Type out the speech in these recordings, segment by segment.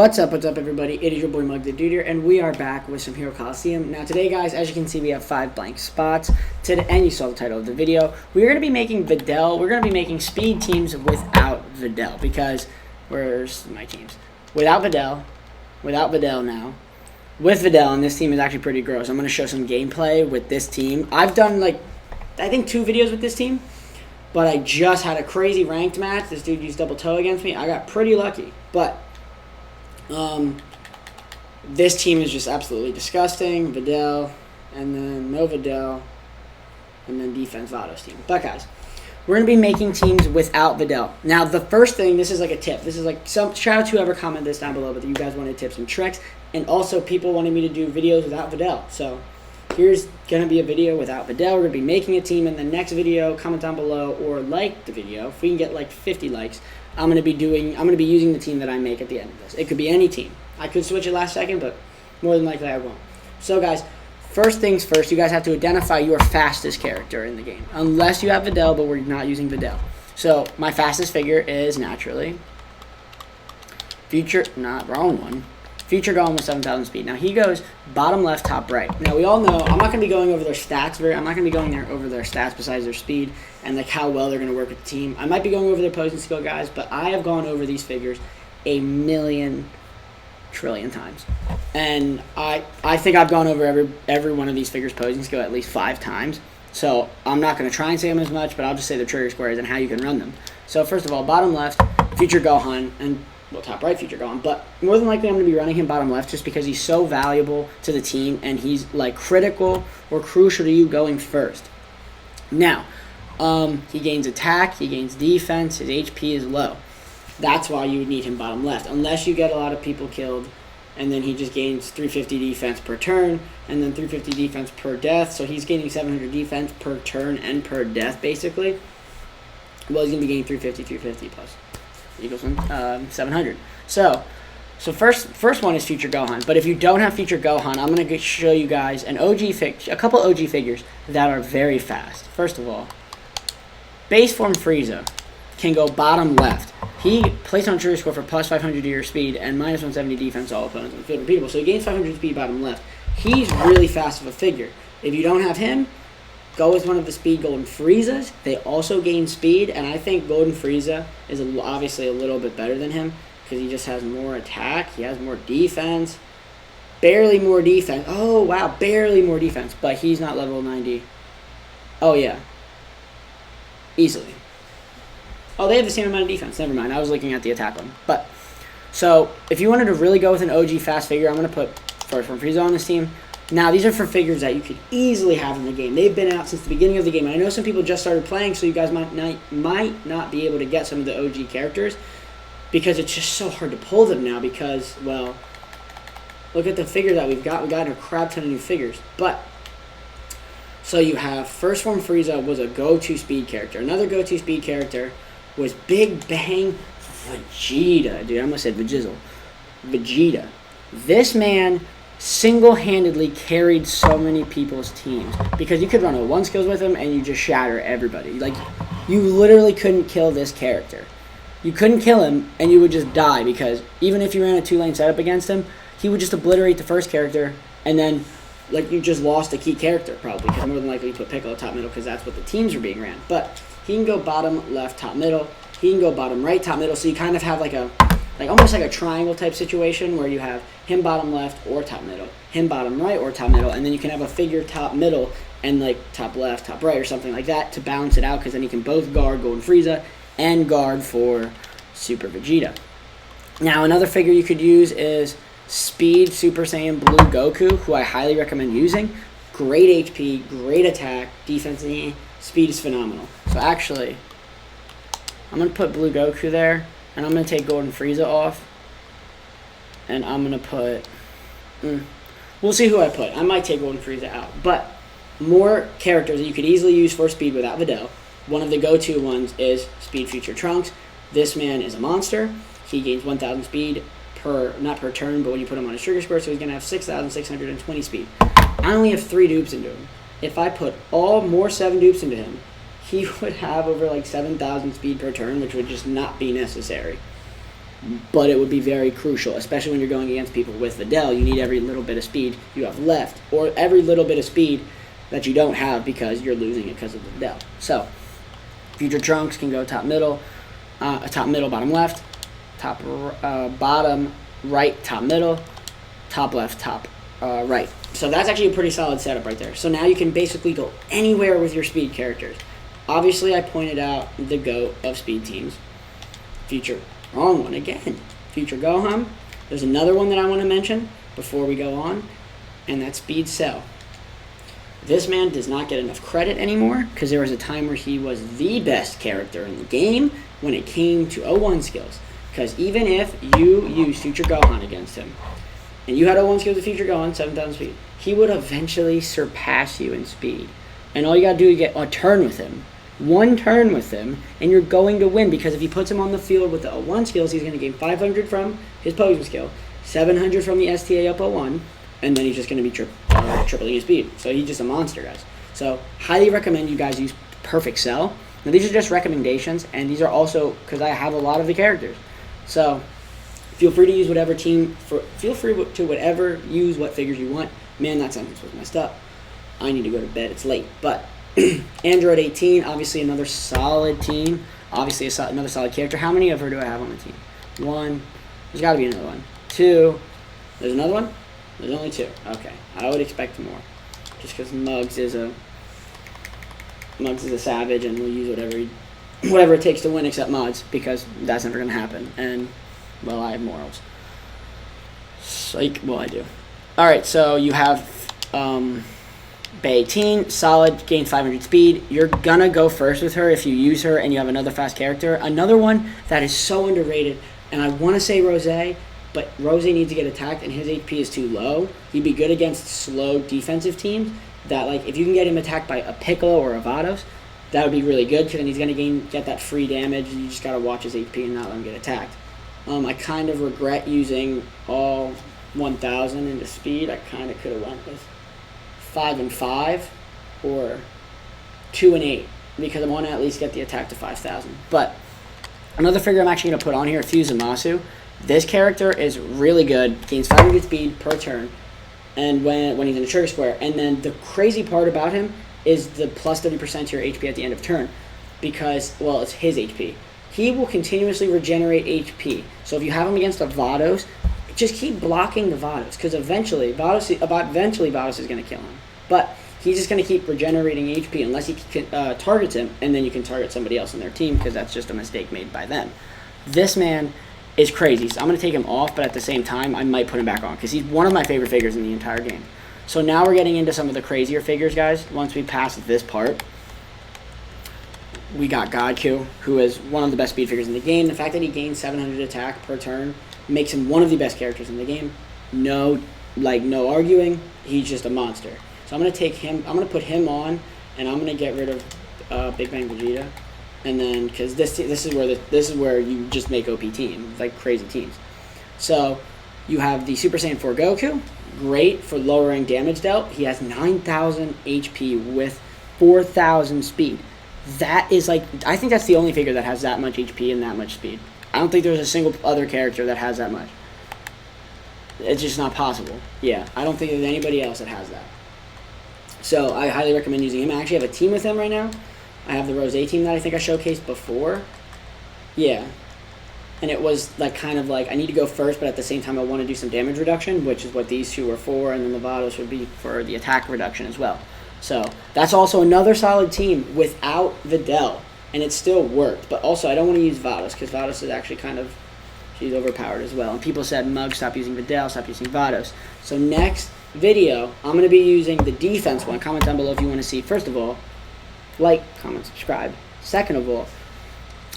What's up, everybody? It is your boy Mug the Dude here, and we are back with some Hero Coliseum. Now today, guys, as you can see, we have 5 blank spots, and you saw the title of the video. We're going to be making VIDEL. We're going to be making speed teams without VIDEL, because, where's my teams? Without VIDEL now. With VIDEL, and this team is actually pretty gross. I'm going to show some gameplay with this team. I've done, I think 2 videos with this team, but I just had a crazy ranked match. This dude used double toe against me. I got pretty lucky, but this team is just absolutely disgusting. VIDEL, and then no VIDEL, and then defense Vado's team. But guys, we're going to be making teams without VIDEL. Now, the first thing, this is like a tip. This is like shout out to whoever commented this down below, but you guys wanted tips and tricks, and also people wanted me to do videos without VIDEL. So here's going to be a video without VIDEL. We're going to be making a team in the next video. Comment down below or like the video. If we can get like 50 likes, I'm going to be using the team that I make at the end of this. It could be any team. I could switch it last second, but more than likely I won't. So guys, first things first, you guys have to identify your fastest character in the game. Unless you have VIDEL, but we're not using VIDEL. So my fastest figure is naturally Future Golem with 7,000 speed. Now he goes bottom left, top right. Now we all know I'm not going to be going over their stats. I'm not going to be going over their stats besides their speed and like how well they're going to work with the team. I might be going over their posing skill, guys, but I have gone over these figures a million trillion times, and I think I've gone over every one of these figures' posing skill at least 5 times. So I'm not going to try and say them as much, but I'll just say the trigger squares and how you can run them. So first of all, bottom left, Future Gohan, and well, top right, Future Gohan, but more than likely I'm going to be running him bottom left just because he's so valuable to the team and he's like critical or crucial to you going first. Now, he gains attack, he gains defense, his HP is low. That's why you would need him bottom left, unless you get a lot of people killed, and then he just gains 350 defense per turn, and then 350 defense per death, so he's gaining 700 defense per turn and per death, basically. Well, he's going to be gaining 350 plus equals 700. So first one is Future Gohan, but if you don't have Future Gohan, I'm going to show you guys a couple OG figures that are very fast. First of all, base form Frieza can go bottom left. He plays on trigger score for plus 500 to your speed and minus 170 defense all opponents on field repeatable. So he gains 500 speed bottom left. He's really fast of a figure. If you don't have him, go with one of the speed Golden Friezas. They also gain speed, and I think Golden Frieza is obviously a little bit better than him because he just has more attack. He has more defense. Barely more defense. Oh, wow, barely more defense, but he's not level 90. Oh, yeah. Easily. Oh, they have the same amount of defense. Never mind. I was looking at the attack one. But, so, if you wanted to really go with an OG fast figure, I'm going to put first from Frieza on this team. Now, these are for figures that you could easily have in the game. They've been out since the beginning of the game. And I know some people just started playing, so you guys might not be able to get some of the OG characters because it's just so hard to pull them now because, well, look at the figure that we've got. We got a crap ton of new figures. But, so you have First Form Frieza was a go-to speed character. Another go-to speed character was Big Bang Vegeta. Dude, I almost said Vajizzle. Vegeta. This man single-handedly carried so many people's teams because you could run a 1 skills with him and you just shatter everybody. Like, you literally couldn't kill this character. You couldn't kill him and you would just die because even if you ran a 2-lane setup against him, he would just obliterate the first character and then, like, you just lost a key character probably because more than likely you put Piccolo top middle because that's what the teams were being ran. But he can go bottom left, top middle. He can go bottom right, top middle. So you kind of have almost like a triangle type situation where you have him bottom left or top middle, him bottom right or top middle, and then you can have a figure top middle and like top left, top right or something like that to balance it out because then you can both guard Golden Frieza and guard for Super Vegeta. Now another figure you could use is Speed Super Saiyan Blue Goku, who I highly recommend using. Great HP, great attack, defense, speed is phenomenal. So actually, I'm going to put Blue Goku there, and I'm going to take Golden Frieza off, and I'm going to put, we'll see who I put. I might take Golden Frieza out, but more characters that you could easily use for speed without VIDEL. One of the go-to ones is Speed Future Trunks. This man is a monster. He gains 1,000 speed not per turn, but when you put him on his trigger square, so he's going to have 6,620 speed. I only have 3 dupes into him. If I put more 7 dupes into him, he would have over like 7,000 speed per turn, which would just not be necessary. but it would be very crucial, especially when you're going against people with VIDEL. You need every little bit of speed you have left, or every little bit of speed that you don't have because you're losing it because of the VIDEL. So, Future Trunks can go top middle, bottom left, bottom right, top middle, top left, top right. So that's actually a pretty solid setup right there. So now you can basically go anywhere with your speed characters. Obviously, I pointed out the GOAT of speed teams. Wrong one again. Future Gohan. There's another one that I want to mention before we go on, and that's Speed Cell. This man does not get enough credit anymore because there was a time where he was the best character in the game when it came to 01 skills. Because even if you use Future Gohan against him, and you had 01 skills with Future Gohan, 7,000 speed, he would eventually surpass you in speed. And all you gotta do is get a turn with him. One turn with him, and you're going to win, because if he puts him on the field with the 01 skills, he's going to gain 500 from his posing skill, 700 from the STA up 01, and then he's just going to be tripling his speed. So he's just a monster, guys. So highly recommend you guys use Perfect Cell. Now these are just recommendations, and these are also because I have a lot of the characters. So feel free to use whatever use what figures you want. Man, that sentence was messed up. I need to go to bed. It's late, but. Android 18, obviously another solid team. Obviously another solid character. How many of her do I have on the team? One. There's got to be another one. Two. There's another one? There's only two. Okay. I would expect more. Just because Muggs is a savage and will use whatever it takes to win except mods, because that's never going to happen. And, well, I have morals. Psych. Well, I do. Alright, so you have... Bay 18, solid, gains 500 speed. You're gonna go first with her if you use her and you have another fast character. Another one that is so underrated, and I want to say Rose, but Rose needs to get attacked and his HP is too low. He'd be good against slow defensive teams that, like, if you can get him attacked by a Piccolo or a Vados, that would be really good, because then he's gonna get that free damage. You just gotta watch his HP and not let him get attacked. I kind of regret using all 1,000 into speed. I kind of could have went with 5 and 5 or 2 and 8, because I want to at least get the attack to 5,000. But another figure I'm actually going to put on here, Fuzamasu. This character is really good, gains 500 speed per turn, and when he's in a trigger square. And then the crazy part about him is the plus 30% to your HP at the end of turn, because, well, it's his HP. He will continuously regenerate HP. So if you have him against a Vados, just keep blocking the Vados, because eventually Vados is going to kill him. But he's just going to keep regenerating HP unless he targets him, and then you can target somebody else on their team, because that's just a mistake made by them. This man is crazy, so I'm going to take him off, but at the same time, I might put him back on, because he's one of my favorite figures in the entire game. So now we're getting into some of the crazier figures, guys. Once we pass this part, we got Godku, who is one of the best speed figures in the game. The fact that he gains 700 attack per turn makes him one of the best characters in the game. No arguing. He's just a monster. So I'm gonna take him. I'm gonna put him on, and I'm gonna get rid of Big Bang Vegeta, and then because this is where you just make OP teams, like crazy teams. So you have the Super Saiyan 4 Goku, great for lowering damage dealt. He has 9,000 HP with 4,000 speed. That is like, I think that's the only figure that has that much HP and that much speed. I don't think there's a single other character that has that much. It's just not possible. Yeah, I don't think there's anybody else that has that. So I highly recommend using him. I actually have a team with him right now. I have the Rose team that I think I showcased before. Yeah. And it was like kind of like I need to go first, but at the same time I want to do some damage reduction, which is what these two are for, and then the Vados would be for the attack reduction as well. So that's also another solid team without VIDEL, and it still worked. But also I don't want to use Vados, because Vados is actually kind of, she's overpowered as well. And people said, Mug, stop using VIDEL, stop using Vados. So next video, I'm going to be using the defense one. Comment down below if you want to see. First of all, like, comment, subscribe. Second of all,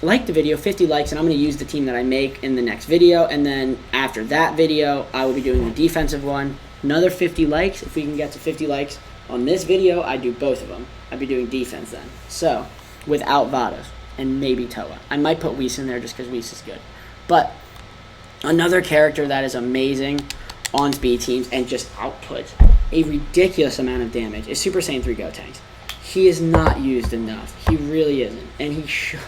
like the video, 50 likes, and I'm going to use the team that I make in the next video. And then after that video, I will be doing the defensive one. Another 50 likes. If we can get to 50 likes on this video, I do both of them. I'd be doing defense then. So, without Vados and maybe Toa. I might put Whis in there just because Whis is good. But another character that is amazing on speed teams and just outputs a ridiculous amount of damage is Super Saiyan 3 Gotenks. He is not used enough. He really isn't. And he should.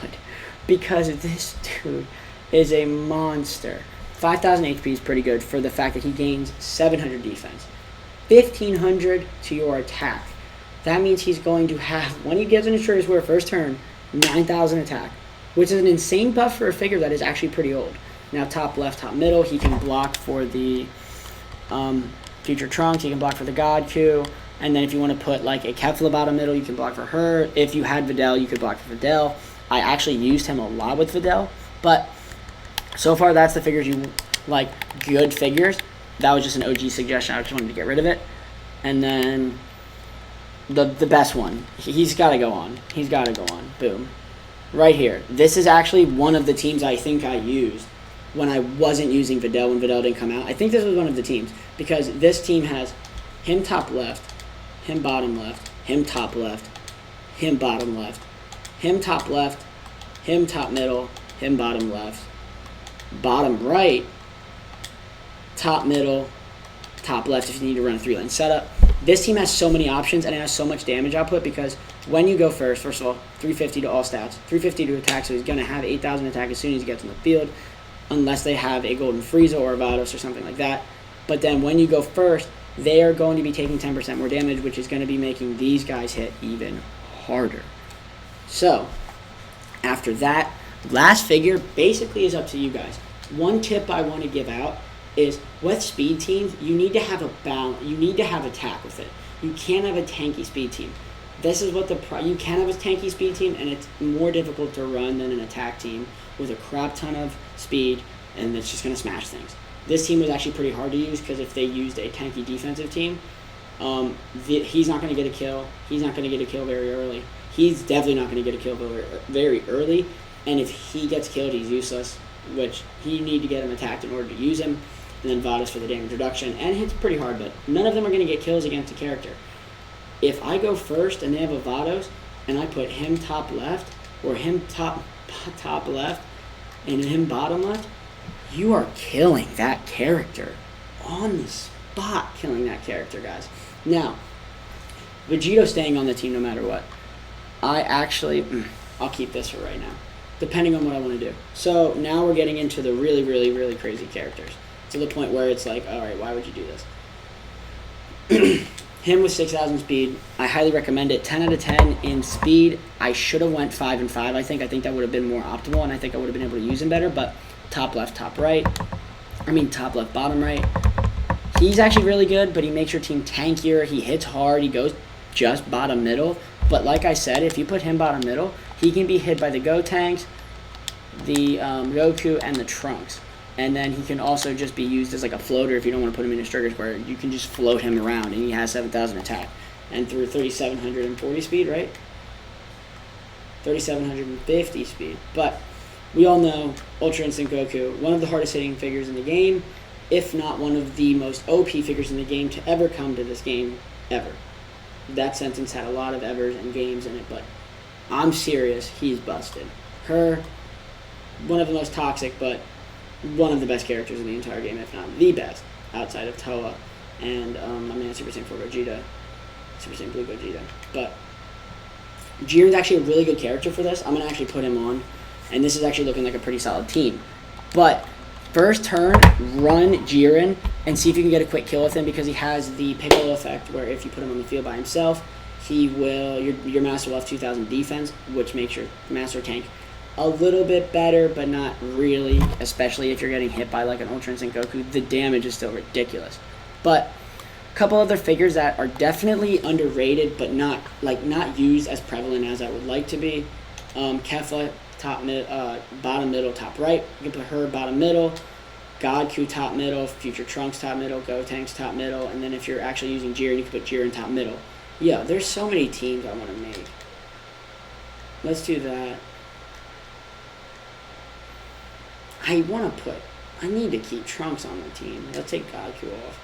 Because this dude is a monster. 5,000 HP is pretty good for the fact that he gains 700 defense. 1,500 to your attack. That means he's going to have, when he gives an Intruders Wear first turn, 9,000 attack, which is an insane buff for a figure that is actually pretty old. Now, top left, top middle, he can block for the Future Trunks, he can block for the God Q, and then if you want to put like a Kefla bottom middle, you can block for her. If you had Videl, you could block for Videl. I actually used him a lot with Videl, but so far that's the figures you like, good figures. That was just an OG suggestion, I just wanted to get rid of it. And then the best one, he's got to go on. He's got to go on. Boom. Right here. This is actually one of the teams I think I used when I wasn't using Videl, when Videl didn't come out. I think this was one of the teams, because this team has him top left, him bottom left, him top left, him bottom left, him top left, him top middle, him bottom left, bottom right, top middle, top left if you need to run a 3-lane setup. This team has so many options, and it has so much damage output, because when you go first of all, 350 to all stats, 350 to attack, so he's going to have 8,000 attack as soon as he gets on the field, unless they have a Golden Frieza or a Vados or something like that. But then when you go first, they are going to be taking 10% more damage, which is going to be making these guys hit even harder. So, after that, last figure basically is up to you guys. One tip I want to give out is with speed teams, you need to have a balance. You need to have attack with it. You can't have a tanky speed team. This is what you can have a tanky speed team, and it's more difficult to run than an attack team with a crap ton of speed, and it's just going to smash things. This team was actually pretty hard to use, because if they used a tanky defensive team, he's not going to get a kill. He's not going to get a kill very early. He's definitely not going to get a kill very early, and if he gets killed, he's useless, which you need to get him attacked in order to use him. And then Vados for the damage reduction, and hits pretty hard, but none of them are going to get kills against a character. If I go first and they have a Vados, and I put him top left, or him top left, and him bottom left, you are killing that character. On the spot, killing that character, guys. Now, Vegeto's staying on the team no matter what. I'll keep this for right now, depending on what I want to do. So now we're getting into the really, really, really crazy characters, to the point where it's like, alright, why would you do this? Him with 6,000 speed, I highly recommend it. 10 out of 10 in speed. I should have went 5 and 5, I think that would have been more optimal, and I think I would have been able to use him better, but top left, top right. Top left, bottom right. He's actually really good, but he makes your team tankier. He hits hard. He goes just bottom middle. But like I said, if you put him bottom middle, he can be hit by the Gotenks, the Goku, and the Trunks. And then he can also just be used as like a floater if you don't want to put him in a Strikers, where you can just float him around, and he has 7,000 attack. And through 3,740 speed, right? 3,750 speed. But we all know Ultra Instinct Goku, one of the hardest hitting figures in the game, if not one of the most OP figures in the game to ever come to this game, ever. That sentence had a lot of evers and games in it, but I'm serious, he's busted. Her, one of the most toxic, but one of the best characters in the entire game, if not the best, outside of Toa and Super Saiyan 4 Gogeta, Super Saiyan Blue Gogeta. But Jiren's actually a really good character for this. I'm going to actually put him on, and this is actually looking like a pretty solid team. But first turn, run Jiren and see if you can get a quick kill with him, because he has the Piccolo effect, where if you put him on the field by himself, he will, your master will have 2,000 defense, which makes your master tank a little bit better, but not really, especially if you're getting hit by like an Ultra Instinct Goku. The damage is still ridiculous. But a couple other figures that are definitely underrated, but not used as prevalent as I would like to be. Kefla, bottom middle, top right. You can put her bottom middle. Godku top middle, Future Trunks top middle, Gotenks top middle, and then if you're actually using Jiren, you can put Jiren top middle. Yeah, there's so many teams I want to make. Let's do that. I need to keep Trunks on the team. Let's take Godku off.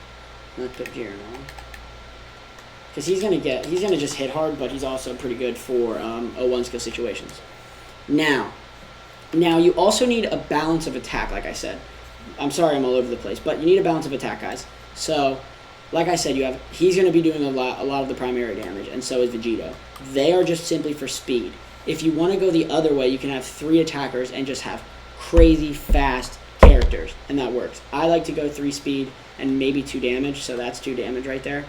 Let's put Jiren on. Because he's gonna just hit hard, but he's also pretty good for 0-1 skill situations. Now you also need a balance of attack, like I said. I'm sorry I'm all over the place, but you need a balance of attack, guys. So, like I said, he's going to be doing a lot of the primary damage, and so is Vegito. They are just simply for speed. If you want to go the other way, you can have 3 attackers and just have crazy fast characters, and that works. I like to go 3 speed and maybe 2 damage, so that's 2 damage right there.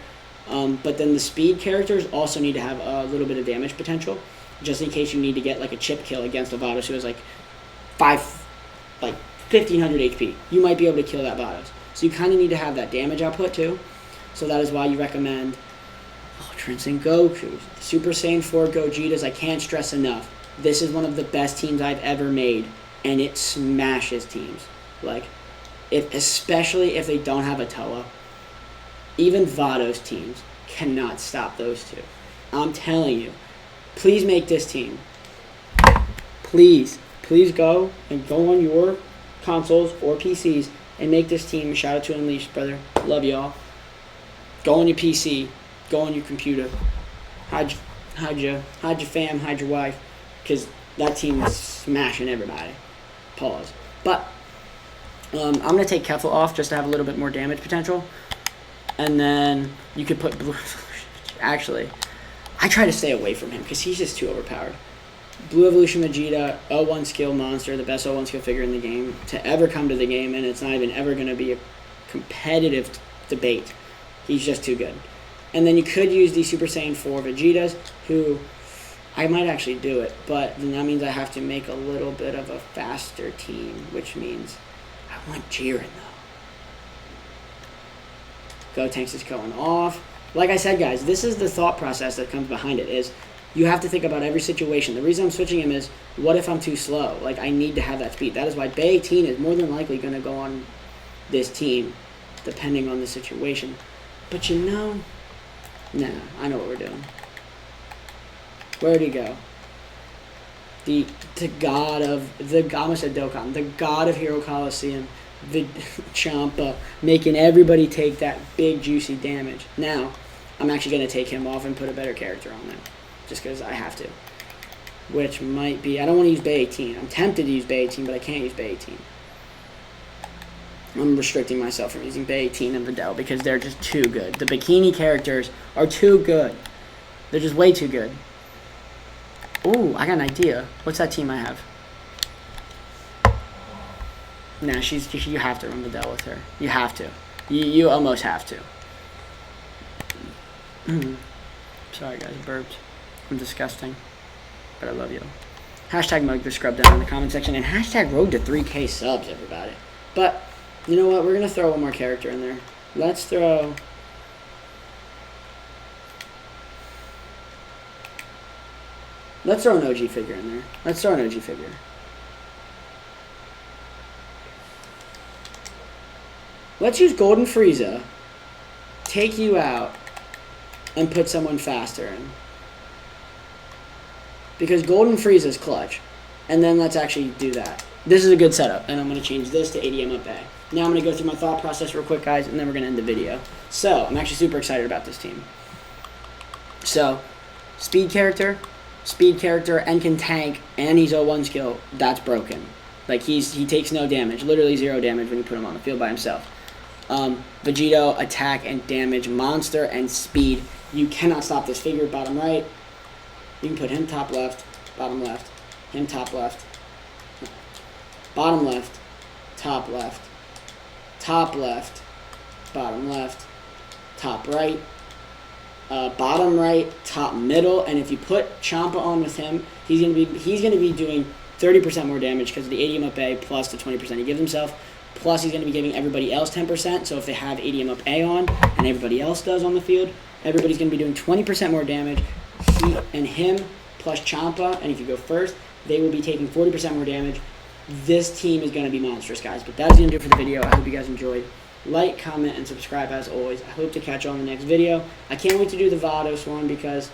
But then the speed characters also need to have a little bit of damage potential, just in case you need to get like a chip kill against a Vados who has like 1500 HP. You might be able to kill that Vados. So you kind of need to have that damage output too. So that is why you recommend Ultra Instinct Gokus, Super Saiyan 4 Gogetas. I can't stress enough. This is one of the best teams I've ever made, and it smashes teams. Like, especially if they don't have a Toa. Even Vados teams cannot stop those two. I'm telling you. Please make this team. Please go on your consoles or PCs and make this team. Shout out to Unleashed, brother. Love y'all. Go on your PC. Go on your computer. Hide your fam, hide your wife. Because that team is smashing everybody. Pause. But I'm going to take Keffel off just to have a little bit more damage potential. And then you could put Blue Evolution. Actually, I try to stay away from him because he's just too overpowered. Blue Evolution Vegeta, 01 skill monster, the best 01 skill figure in the game to ever come to the game, and it's not even ever going to be a competitive debate. He's just too good. And then you could use the Super Saiyan 4 Vegetas, who I might actually do it, but then that means I have to make a little bit of a faster team, which means I want Jiren, though. Gotenks is going off. Like I said, guys, this is the thought process that comes behind it, is you have to think about every situation. The reason I'm switching him is, what if I'm too slow? Like, I need to have that speed. That is why Bay 18 is more than likely going to go on this team, depending on the situation. But you know, nah, I know what we're doing. Where'd he go? The god of, I almost said Dokkan, the god of Hero Coliseum, the Champa, making everybody take that big juicy damage. Now, I'm actually going to take him off and put a better character on there, just because I have to. Which might be, I don't want to use Bay 18. I'm tempted to use Bay 18, but I can't use Bay 18. I'm restricting myself from using Bay 18 and VIDEL because they're just too good. The bikini characters are too good. They're just way too good. Ooh, I got an idea. What's that team I have? Nah, you have to run VIDEL with her. You have to. You almost have to. Sorry, guys, I burped. I'm disgusting. But I love you. Hashtag mug the scrub down in the comment section. And hashtag road to 3K subs, everybody. But, you know what? We're going to throw one more character in there. Let's throw... Let's throw an OG figure in there. Let's throw an OG figure. Let's use Golden Frieza, take you out, and put someone faster in. Because Golden Frieza's clutch. And then let's actually do that. This is a good setup, and I'm going to change this to 80M up A. Now I'm going to go through my thought process real quick, guys, and then we're going to end the video. So, I'm actually super excited about this team. So, speed character, and can tank, and he's 01 skill, that's broken. Like, he takes no damage, literally 0 damage when you put him on the field by himself. Vegito, attack and damage, monster and speed. You cannot stop this figure. Bottom right. You can put him top left, bottom left, him top left, bottom left, top left, top left, bottom left, top right, bottom right, top middle. And if you put Champa on with him, he's gonna be doing 30% more damage because of the 80M up A plus the 20% he gives himself. Plus, he's going to be giving everybody else 10%. So if they have 80M up A on, and everybody else does on the field, everybody's going to be doing 20% more damage. He and him plus Champa, and if you go first, they will be taking 40% more damage. This team is going to be monstrous, guys. But that's going to do it for the video. I hope you guys enjoyed. Like, comment, and subscribe as always. I hope to catch you on the next video. I can't wait to do the Vados one because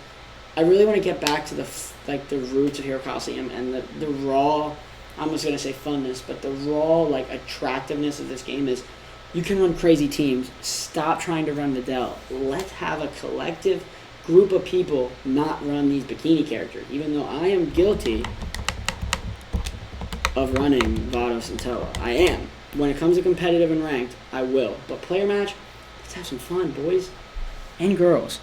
I really want to get back to the roots of Hero Coliseum and the raw... I'm just going to say funness, but the raw, attractiveness of this game is you can run crazy teams. Stop trying to run VIDEL. Let's have a collective group of people not run these bikini characters, even though I am guilty of running Vados and Toa. I am. When it comes to competitive and ranked, I will. But player match, let's have some fun, boys and girls.